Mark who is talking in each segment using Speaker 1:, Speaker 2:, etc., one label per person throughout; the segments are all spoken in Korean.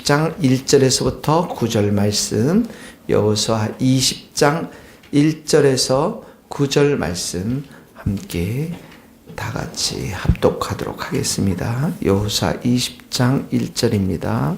Speaker 1: 20장 1절에서부터 9절 말씀, 여호수아 20장 1절에서 9절 말씀 함께 다 같이 합독하도록 하겠습니다. 여호수아 20장 1절입니다.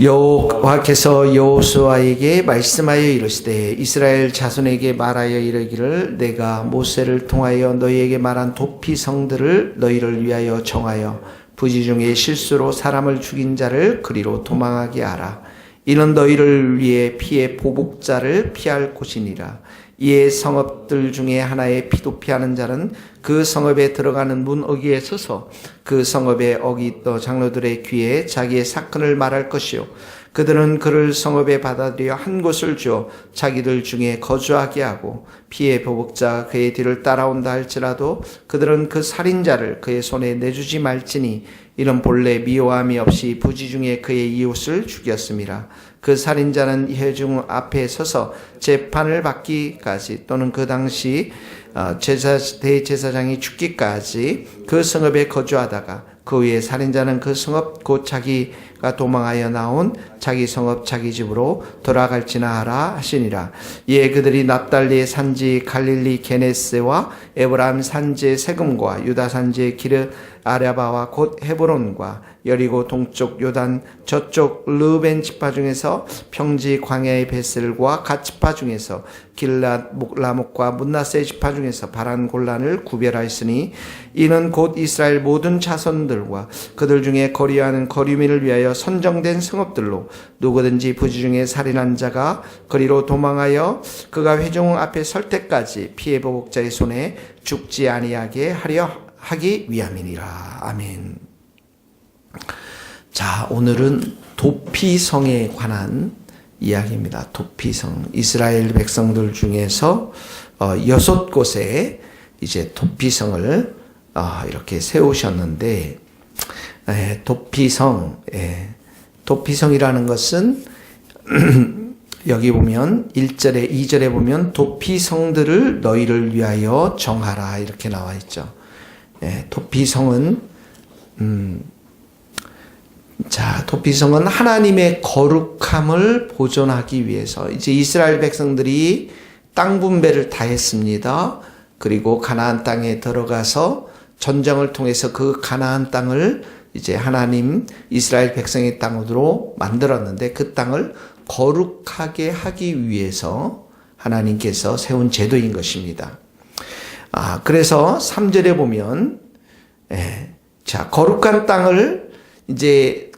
Speaker 1: 여호와께서 여호수아에게 말씀하여 이르시되 이스라엘 자손에게 말하여 이르기를 내가 모세를 통하여 너희에게 말한 도피성들을 너희를 위하여 정하여 부지 중에 실수로 사람을 죽인 자를 그리로 도망하게 하라. 이는 너희를 위해 피의 보복자를 피할 곳이니라. 이에 성읍들 중에 하나에 피도피하는 자는 그 성읍에 들어가는 문 어귀에 서서 그 성읍의 어귀 있던 장로들의 귀에 자기의 사건을 말할 것이요 그들은 그를 성읍에 받아들여 한 곳을 주어 자기들 중에 거주하게 하고 피의 보복자가 그의 뒤를 따라온다 할지라도 그들은 그 살인자를 그의 손에 내주지 말지니 이는 본래 미워함이 없이 부지 중에 그의 이웃을 죽였음이라. 그 살인자는 회중 앞에 서서 재판을 받기까지 또는 그 당시 대제사장이 죽기까지 그 성읍에 거주하다가 그 후에 살인자는 그 성읍 곧 자기가 도망하여 나온 자기 성읍 자기 집으로 돌아갈지나 하라 하시니라. 이에 그들이 납달리의 산지 갈릴리 게네스와 에브라임 산지의 세금과 유다 산지의 기르 아랴바와 곧 헤브론과 여리고 동쪽 요단 저쪽 르벤 지파 중에서 평지 광야의 베셀과 갓 지파 중에서 길랏 라목과 문나세 지파 중에서 바란 골란을 구별하였으니 이는 곧 이스라엘 모든 자손들과 그들 중에 거리하는 거류민을 위하여 선정된 성읍들로 누구든지 부지 중에 살인한 자가 거리로 도망하여 그가 회중 앞에 설 때까지 피해 보복자의 손에 죽지 아니하게 하기 위함이니라. 아멘. 자, 오늘은 도피성에 관한 이야기입니다. 도피성. 이스라엘 백성들 중에서 6곳에 이제 도피성을 이렇게 세우셨는데, 도피성이라는 것은 여기 보면 1절에 2절에 보면 도피성들을 너희를 위하여 정하라 이렇게 나와 있죠. 도피성은 도피성은 하나님의 거룩함을 보존하기 위해서 이제 이스라엘 백성들이 땅 분배를 다 했습니다. 그리고 가나안 땅에 들어가서 전쟁을 통해서 그 가나안 땅을 이제 하나님 이스라엘 백성의 땅으로 만들었는데 그 땅을 거룩하게 하기 위해서 하나님께서 세운 제도인 것입니다. 그래서 3절에 보면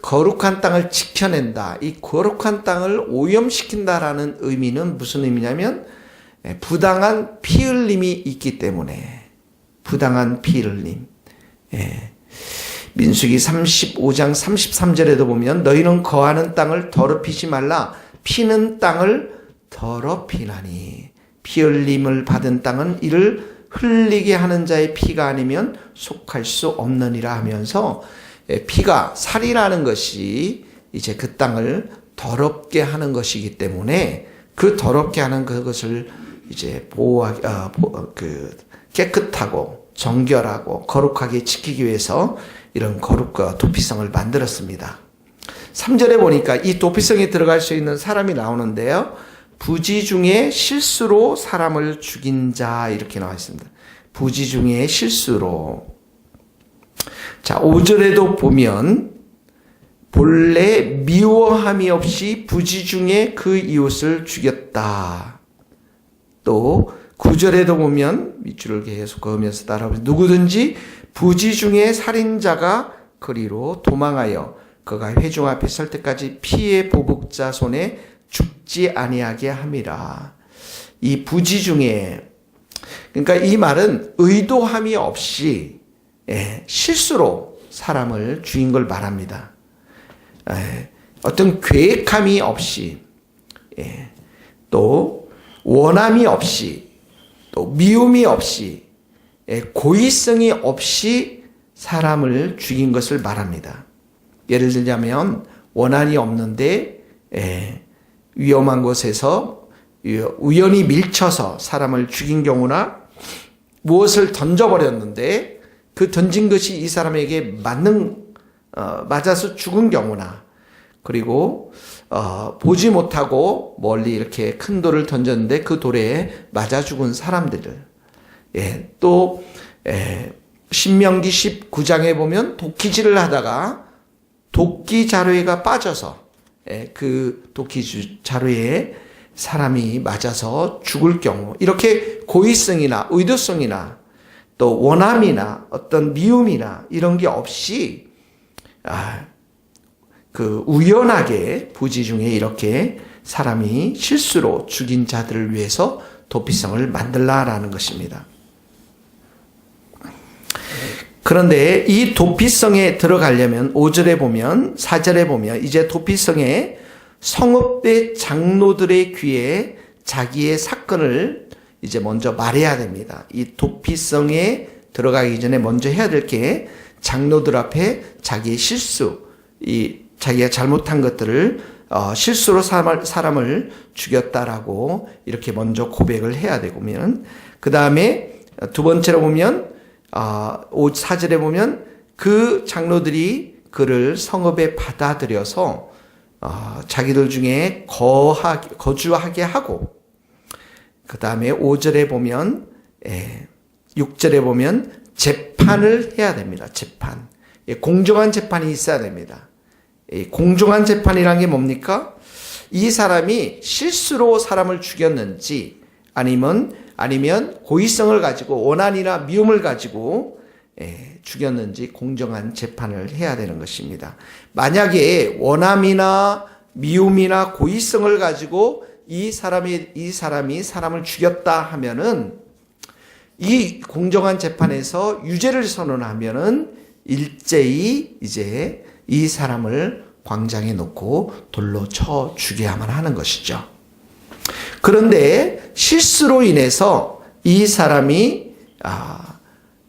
Speaker 1: 거룩한 땅을 지켜낸다. 이 거룩한 땅을 오염시킨다라는 의미는 무슨 의미냐면 부당한 피 흘림이 있기 때문에 부당한 피 흘림. 민수기 35장 33절에도 보면 너희는 거하는 땅을 더럽히지 말라. 피는 땅을 더럽히나니 피 흘림을 받은 땅은 이를 흘리게 하는 자의 피가 아니면 속할 수 없느니라 하면서 피가 살이라는 것이 이제 그 땅을 더럽게 하는 것이기 때문에 그 더럽게 하는 그것을 이제 깨끗하고 정결하고 거룩하게 지키기 위해서 이런 거룩과 도피성을 만들었습니다. 3절에 보니까 이 도피성에 들어갈 수 있는 사람이 나오는데요. 부지 중에 실수로 사람을 죽인 자 이렇게 나와 있습니다. 부지 중에 실수로. 자, 5절에도 보면 본래 미워함이 없이 부지 중에 그 이웃을 죽였다. 또 9절에도 보면 밑줄을 계속 그으면서 따라오면서 누구든지 부지 중에 살인자가 그리로 도망하여 그가 회중 앞에 설 때까지 피의 보복자 손에 죽지 아니하게 함이라. 이 부지 중에 그러니까 이 말은 의도함이 없이 실수로 사람을 죽인 걸 말합니다. 어떤 계획함이 없이 또 원함이 없이 또 미움이 없이 고의성이 없이 사람을 죽인 것을 말합니다. 예를 들자면 원한이 없는데 위험한 곳에서 우연히 밀쳐서 사람을 죽인 경우나 무엇을 던져버렸는데 그 던진 것이 이 사람에게 맞는 맞아서 죽은 경우나, 그리고 보지 못하고 멀리 이렇게 큰 돌을 던졌는데 그 돌에 맞아 죽은 사람들을, 또 신명기 19장에 보면 도끼질을 하다가 도끼 자루에가 빠져서 그 도끼 자루에 사람이 맞아서 죽을 경우, 이렇게 고의성이나 의도성이나 또 원함이나 어떤 미움이나 이런 게 없이 그 우연하게 부지 중에 이렇게 사람이 실수로 죽인 자들을 위해서 도피성을 만들라라는 것입니다. 그런데 이 도피성에 들어가려면 5절에 보면, 4절에 보면 이제 도피성에 성읍의 장로들의 귀에 자기의 사건을 이제 먼저 말해야 됩니다. 이 도피성에 들어가기 전에 먼저 해야 될 게 장로들 앞에 자기의 실수, 자기가 잘못한 것들을 실수로 사람을 죽였다라고 이렇게 먼저 고백을 해야 되고면, 그 다음에 두 번째로 보면 4절에 보면 그 장로들이 그를 성읍에 받아들여서 자기들 중에 거주하게 하고, 그 다음에 5절에 보면 6절에 보면 재판을 해야 됩니다. 재판. 공정한 재판이 있어야 됩니다. 공정한 재판이란 게 뭡니까? 이 사람이 실수로 사람을 죽였는지 아니면 고의성을 가지고 원한이나 미움을 가지고 죽였는지 공정한 재판을 해야 되는 것입니다. 만약에 원함이나 미움이나 고의성을 가지고 이 사람이 사람을 죽였다 하면은, 이 공정한 재판에서 유죄를 선언하면은 일제히 이제 이 사람을 광장에 놓고 돌로 쳐 죽여야만 하는 것이죠. 그런데 실수로 인해서 이 사람이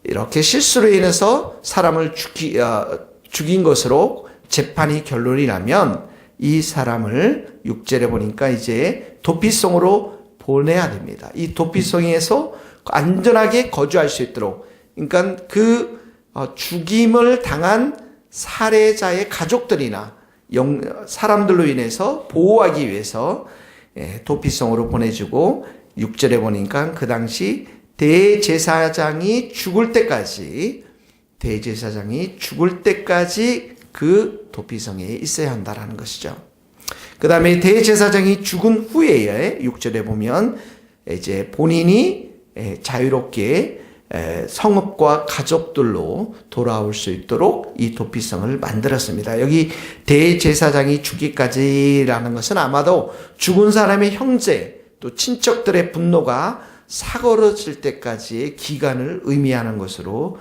Speaker 1: 이렇게 실수로 인해서 사람을 죽인 것으로 재판이 결론이 나면 이 사람을 6절에 보니까 이제 도피성으로 보내야 됩니다. 이 도피성에서 안전하게 거주할 수 있도록, 그러니까 그 죽임을 당한 살해자의 가족들이나 사람들로 인해서 보호하기 위해서 도피성으로 보내주고, 6절에 보니까 그 당시 대제사장이 죽을 때까지 그 도피성에 있어야 한다라는 것이죠. 그 다음에 대제사장이 죽은 후에 6절에 보면 이제 본인이 자유롭게 성읍과 가족들로 돌아올 수 있도록 이 도피성을 만들었습니다. 여기 대제사장이 죽기까지라는 것은 아마도 죽은 사람의 형제 또 친척들의 분노가 사그러질 때까지의 기간을 의미하는 것으로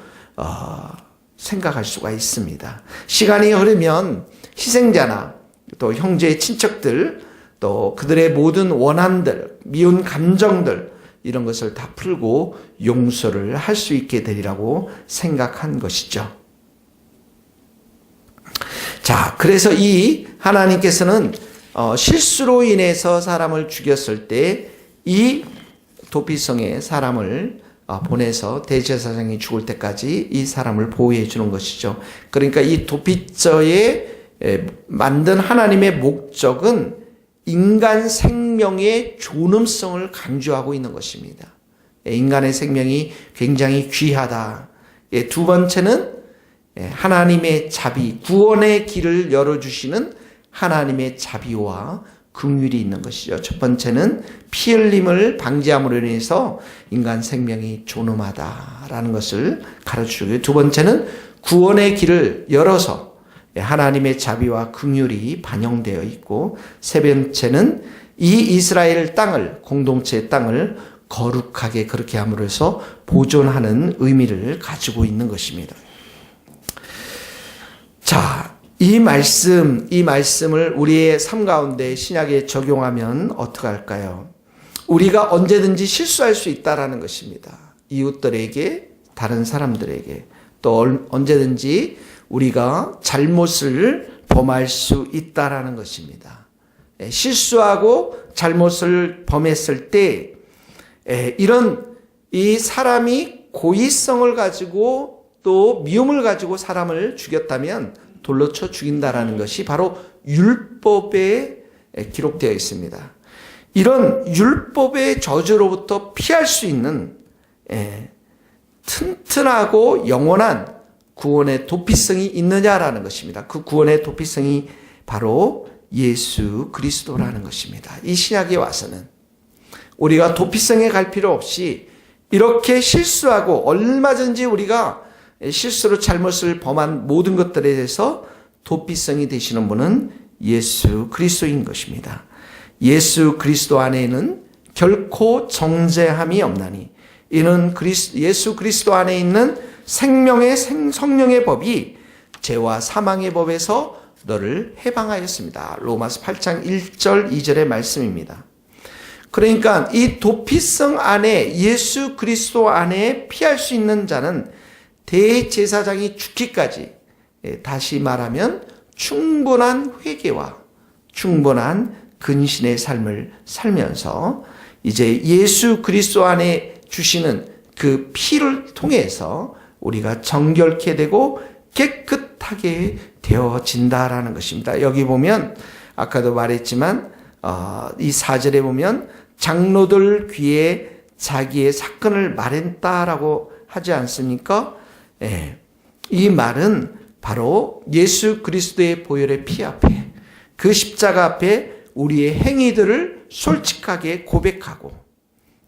Speaker 1: 생각할 수가 있습니다. 시간이 흐르면 희생자나 또 형제의 친척들, 또 그들의 모든 원한들, 미운 감정들, 이런 것을 다 풀고 용서를 할 수 있게 되리라고 생각한 것이죠. 자, 그래서 이 하나님께서는 실수로 인해서 사람을 죽였을 때 이 도피성에 사람을 보내서 대제사장이 죽을 때까지 이 사람을 보호해 주는 것이죠. 그러니까 이 도피처에 만든 하나님의 목적은 인간 생명의 존엄성을 강조하고 있는 것입니다. 인간의 생명이 굉장히 귀하다. 두 번째는 하나님의 자비, 구원의 길을 열어주시는 하나님의 자비와 긍휼이 있는 것이죠. 첫 번째는 피 흘림을 방지함으로 인해서 인간 생명이 존엄하다라는 것을 가르쳐주고, 두 번째는 구원의 길을 열어서 하나님의 자비와 긍휼이 반영되어 있고, 세 번째는 이 이스라엘 땅을, 공동체의 땅을 거룩하게 그렇게 함으로써 보존하는 의미를 가지고 있는 것입니다. 자, 이 말씀을 우리의 삶 가운데 신약에 적용하면 어떻게 할까요? 우리가 언제든지 실수할 수 있다라는 것입니다. 이웃들에게, 다른 사람들에게, 또 언제든지 우리가 잘못을 범할 수 있다라는 것입니다. 실수하고 잘못을 범했을 때 이 사람이 고의성을 가지고 또 미움을 가지고 사람을 죽였다면 돌로 쳐 죽인다라는 것이 바로 율법에 기록되어 있습니다. 이런 율법의 저주로부터 피할 수 있는 튼튼하고 영원한 구원의 도피성이 있느냐라는 것입니다. 그 구원의 도피성이 바로 예수 그리스도라는 것입니다. 이 신약에 와서는 우리가 도피성에 갈 필요 없이 이렇게 실수하고 얼마든지 우리가 실수로 잘못을 범한 모든 것들에 대해서 도피성이 되시는 분은 예수 그리스도인 것입니다. 예수 그리스도 안에는 결코 정죄함이 없나니 이는 예수 그리스도 안에 있는 생명의 성령의 법이 죄와 사망의 법에서 너를 해방하였습니다. 로마서 8장 1절 2절의 말씀입니다. 그러니까 이 도피성 안에 예수 그리스도 안에 피할 수 있는 자는 대제사장이 죽기까지 다시 말하면 충분한 회개와 충분한 근신의 삶을 살면서 이제 예수 그리스도 안에 주시는 그 피를 통해서 우리가 정결케 되고 깨끗하게 되어진다라는 것입니다. 여기 보면 아까도 말했지만 이 4절에 보면 장로들 귀에 자기의 사건을 말했다라고 하지 않습니까? 이 말은 바로 예수 그리스도의 보혈의 피 앞에 그 십자가 앞에 우리의 행위들을 솔직하게 고백하고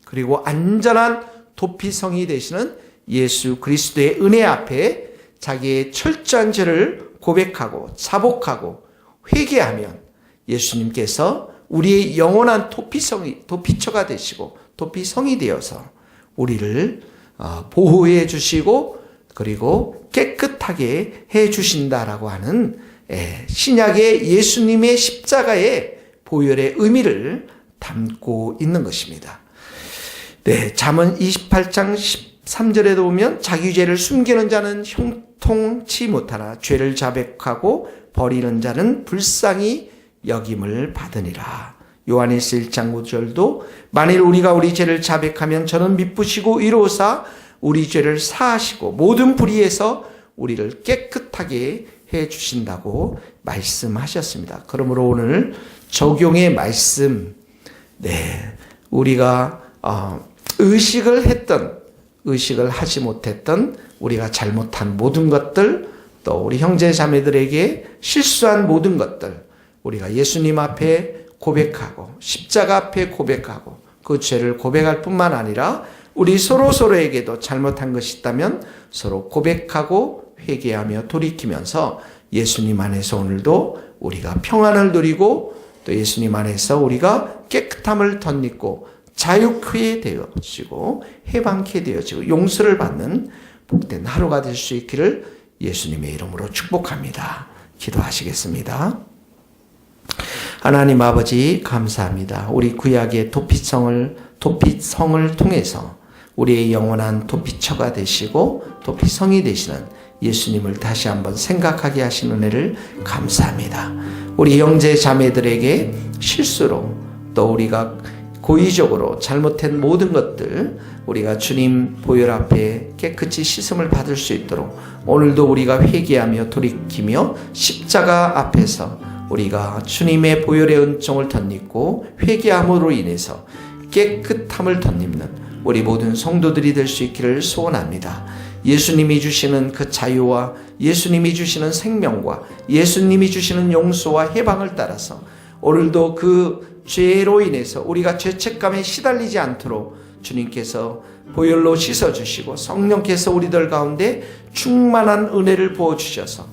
Speaker 1: 그리고 안전한 도피성이 되시는 예수 그리스도의 은혜 앞에 자기의 철저한 죄를 고백하고 자복하고 회개하면 예수님께서 우리의 영원한 도피처가 되시고 도피성이 되어서 우리를 보호해 주시고 그리고 깨끗하게 해 주신다라고 하는 신약의 예수님의 십자가의 보혈의 의미를 담고 있는 것입니다. 잠언 28장 13절에도 보면 자기 죄를 숨기는 자는 형통치 못하나 죄를 자백하고 버리는 자는 불쌍히 여김을 받으니라. 요한일서 1장 5절도 만일 우리가 우리 죄를 자백하면 저는 미쁘시고 의로우사 우리 죄를 사하시고 모든 불의에서 우리를 깨끗하게 해 주신다고 말씀하셨습니다. 그러므로 오늘 적용의 말씀, 우리가 의식을 했던, 의식을 하지 못했던 우리가 잘못한 모든 것들, 또 우리 형제 자매들에게 실수한 모든 것들, 우리가 예수님 앞에 고백하고 십자가 앞에 고백하고 그 죄를 고백할 뿐만 아니라 우리 서로에게도 잘못한 것이 있다면 서로 고백하고 회개하며 돌이키면서 예수님 안에서 오늘도 우리가 평안을 누리고 또 예수님 안에서 우리가 깨끗함을 덧입고 자유케 되어지고 해방케 되어지고 용서를 받는 복된 하루가 될 수 있기를 예수님의 이름으로 축복합니다. 기도하시겠습니다. 하나님 아버지 감사합니다. 우리 구약의 도피성을 통해서 우리의 영원한 도피처가 되시고 도피성이 되시는 예수님을 다시 한번 생각하게 하신 은혜를 감사합니다. 우리 형제 자매들에게 실수로 또 우리가 고의적으로 잘못한 모든 것들 우리가 주님 보혈 앞에 깨끗이 씻음을 받을 수 있도록 오늘도 우리가 회개하며 돌이키며 십자가 앞에서 우리가 주님의 보혈의 은총을 덧입고 회개함으로 인해서 깨끗함을 덧입는 우리 모든 성도들이 될 수 있기를 소원합니다. 예수님이 주시는 그 자유와 예수님이 주시는 생명과 예수님이 주시는 용서와 해방을 따라서 오늘도 그 죄로 인해서 우리가 죄책감에 시달리지 않도록 주님께서 보혈로 씻어주시고 성령께서 우리들 가운데 충만한 은혜를 부어주셔서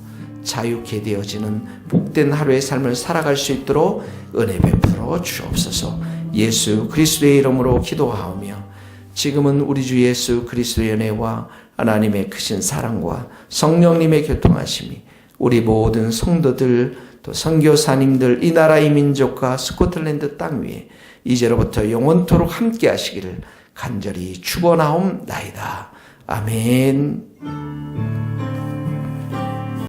Speaker 1: 자유케 되어지는 복된 하루의 삶을 살아갈 수 있도록 은혜 베풀어 주옵소서. 예수 그리스도의 이름으로 기도하오며 지금은 우리 주 예수 그리스도의 은혜와 하나님의 크신 사랑과 성령님의 교통하심이 우리 모든 성도들 또 선교사님들 이 나라 이 민족과 스코틀랜드 땅 위에 이제로부터 영원토록 함께 하시기를 간절히 축원하옵나이다. 아멘.